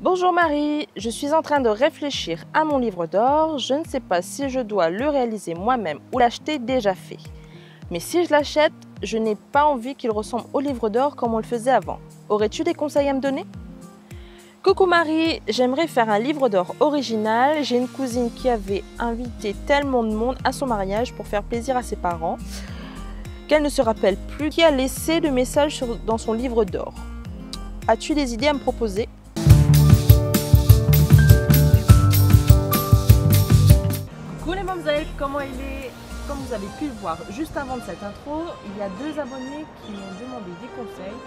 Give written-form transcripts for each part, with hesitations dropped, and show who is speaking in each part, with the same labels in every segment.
Speaker 1: Bonjour Marie, je suis en train de réfléchir à mon livre d'or. Je ne sais pas si je dois le réaliser moi-même ou l'acheter déjà fait. Mais si je l'achète, je n'ai pas envie qu'il ressemble au livre d'or comme on le faisait avant. Aurais-tu des conseils à me donner? Coucou Marie, j'aimerais faire un livre d'or original. J'ai une cousine qui avait invité tellement de monde à son mariage pour faire plaisir à ses parents qu'elle ne se rappelle plus qui a laissé le message dans son livre d'or. As-tu des idées à me proposer? Coucou les mamzelles, comment il est? Comme vous avez pu le voir juste avant de cette intro, il y a 2 abonnés qui m'ont demandé des conseils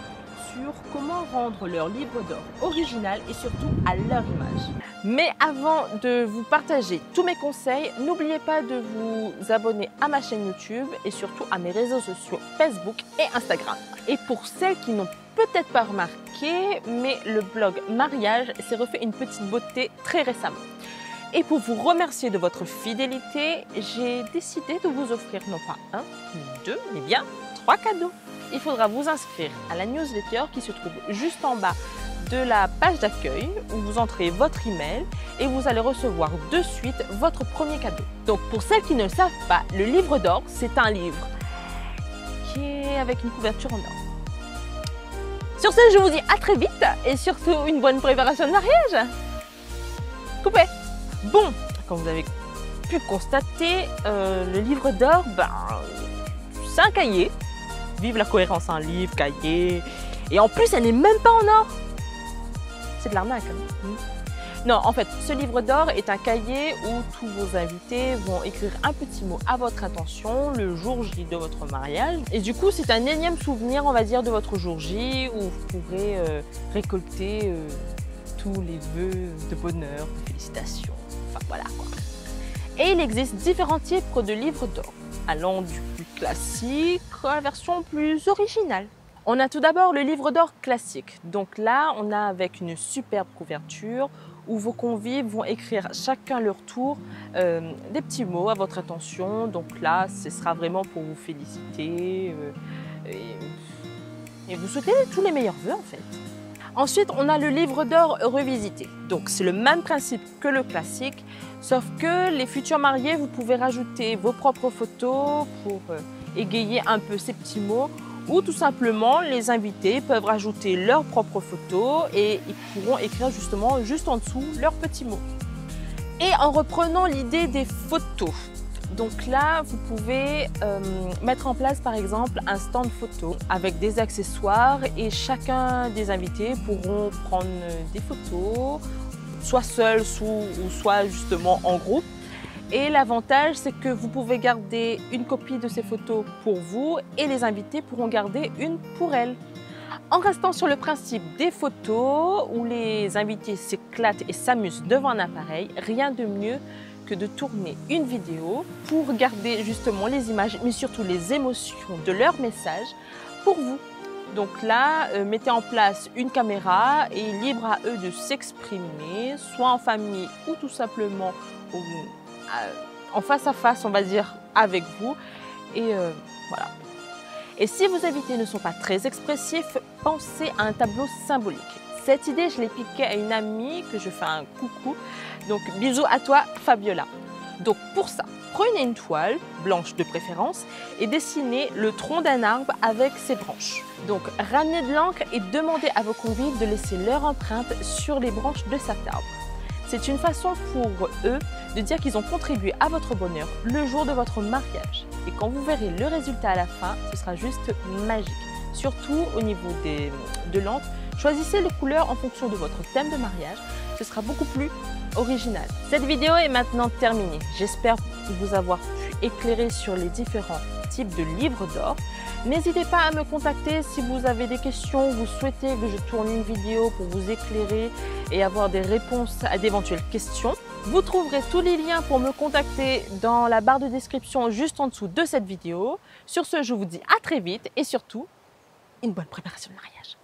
Speaker 1: sur comment rendre leur livre d'or original et surtout à leur image. Mais avant de vous partager tous mes conseils, n'oubliez pas de vous abonner à ma chaîne YouTube et surtout à mes réseaux sociaux Facebook et Instagram. Et pour celles qui n'ont peut-être pas remarqué, mais le blog mariage s'est refait une petite beauté très récemment. Et pour vous remercier de votre fidélité, j'ai décidé de vous offrir non pas 1, ni 2, mais bien 3 cadeaux. Il faudra vous inscrire à la newsletter qui se trouve juste en bas de la page d'accueil où vous entrez votre email et vous allez recevoir de suite votre premier cadeau. Donc pour celles qui ne le savent pas, le livre d'or, c'est un livre qui est avec une couverture en or. Sur ce, je vous dis à très vite et surtout une bonne préparation de mariage. Coupé. Bon, comme vous avez pu constater, le livre d'or, c'est un cahier. Vive la cohérence, un livre, cahier. Et en plus, elle n'est même pas en or. C'est de l'arnaque. Non, en fait, ce livre d'or est un cahier où tous vos invités vont écrire un petit mot à votre intention le jour J de votre mariage. Et du coup, c'est un énième souvenir, on va dire, de votre jour J où vous pourrez récolter tous les vœux de bonheur, de félicitations. Enfin, voilà quoi. Et il existe différents types de livres d'or, allant du plus classique à la version plus originale. On a tout d'abord le livre d'or classique. Donc là, on a avec une superbe couverture où vos convives vont écrire chacun leur tour des petits mots à votre attention. Donc là, ce sera vraiment pour vous féliciter et vous souhaiter tous les meilleurs vœux en fait. Ensuite, on a le livre d'or revisité. Donc, c'est le même principe que le classique, sauf que les futurs mariés, vous pouvez rajouter vos propres photos pour égayer un peu ces petits mots, ou tout simplement, les invités peuvent rajouter leurs propres photos et ils pourront écrire justement juste en dessous leurs petits mots. Et en reprenant l'idée des photos, donc là, vous pouvez mettre en place par exemple un stand photo avec des accessoires et chacun des invités pourront prendre des photos, soit seuls ou soit justement en groupe. Et l'avantage, c'est que vous pouvez garder une copie de ces photos pour vous et les invités pourront garder une pour elles. En restant sur le principe des photos où les invités s'éclatent et s'amusent devant un appareil, rien de mieux que de tourner une vidéo pour garder justement les images, mais surtout les émotions de leur message pour vous. Donc là, mettez en place une caméra et libre à eux de s'exprimer, soit en famille ou tout simplement en face à face, on va dire, avec vous. Et voilà. Et si vos invités ne sont pas très expressifs, pensez à un tableau symbolique. Cette idée, je l'ai piquée à une amie que je fais un coucou. Donc, bisous à toi, Fabiola. Donc, pour ça, prenez une toile, blanche de préférence, et dessinez le tronc d'un arbre avec ses branches. Donc, ramenez de l'encre et demandez à vos convives de laisser leur empreinte sur les branches de cet arbre. C'est une façon pour eux de dire qu'ils ont contribué à votre bonheur le jour de votre mariage. Et quand vous verrez le résultat à la fin, ce sera juste magique. Surtout au niveau de l'encre, choisissez les couleurs en fonction de votre thème de mariage. Ce sera beaucoup plus original. Cette vidéo est maintenant terminée. J'espère vous avoir pu éclairer sur les différents types de livres d'or. N'hésitez pas à me contacter si vous avez des questions, vous souhaitez que je tourne une vidéo pour vous éclairer et avoir des réponses à d'éventuelles questions. Vous trouverez tous les liens pour me contacter dans la barre de description juste en dessous de cette vidéo. Sur ce, je vous dis à très vite et surtout, une bonne préparation de mariage.